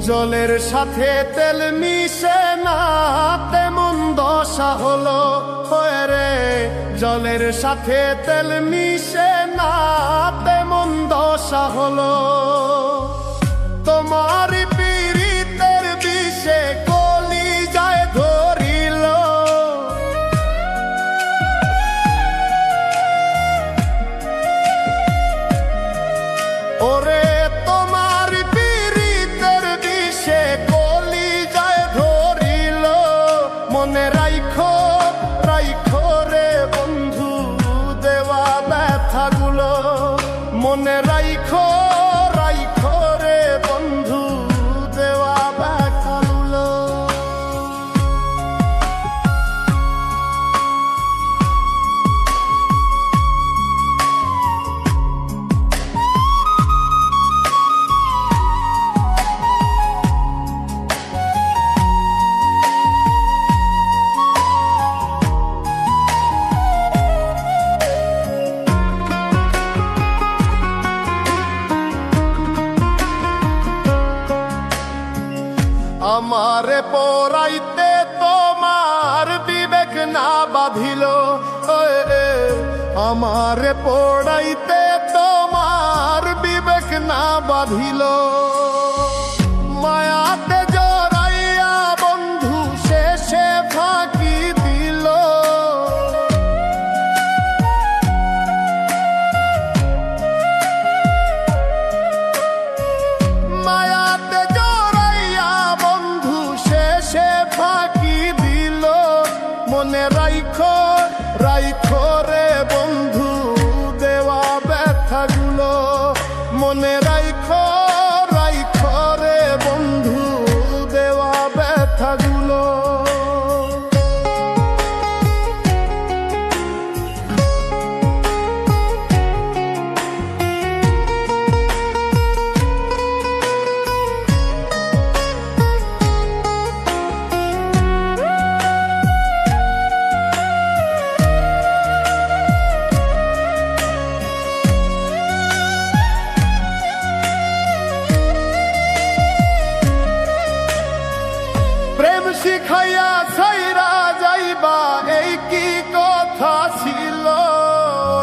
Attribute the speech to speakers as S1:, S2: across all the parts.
S1: জলের সাথে তেল মিশে না তেমন দশা হলো হয়ে রে। জলের সাথে তেল মিশে না তেমন দশা হলো। তোমার পীড়িতের বিষে কলিজায় ধরিল। ওরে তোমার পীড়িতের বিষে কলিজায় ধরিল। মনে রাইখো রাইখো রে বন্ধু দেওয়া ব্যথাগুলো। মনে রাইখো রাইখো রে বন্ধু দেওয়া ব্যথাগুলো। আমারে পড়াইতে তোমার বিবেক না বাঁধিল। আমারে পড়াইতে তোমার বিবেক না বাঁধিল। মায়াতে জড়াইয়া বন্ধু শেষে ফাঁকি দিল। মায়াতে জড়াইয়া বন্ধু শেষে ফাঁকি দিল। মনে রাইখো রাইখো রে বন্ধু দেওয়া ব্যথাগুলো। মনে রাইখো রাইখো রে বন্ধু দেওয়া ব্যথাগুলো। প্রেম শিখাইয়া ছাইরা যাইবা এই কি কথা ছিল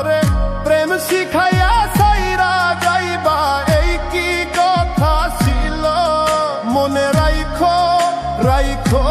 S1: রে। প্রেম শিখাইয়া ছাইরা যাইবা এই কি কথা ছিল। মনে রাইখো রাইখো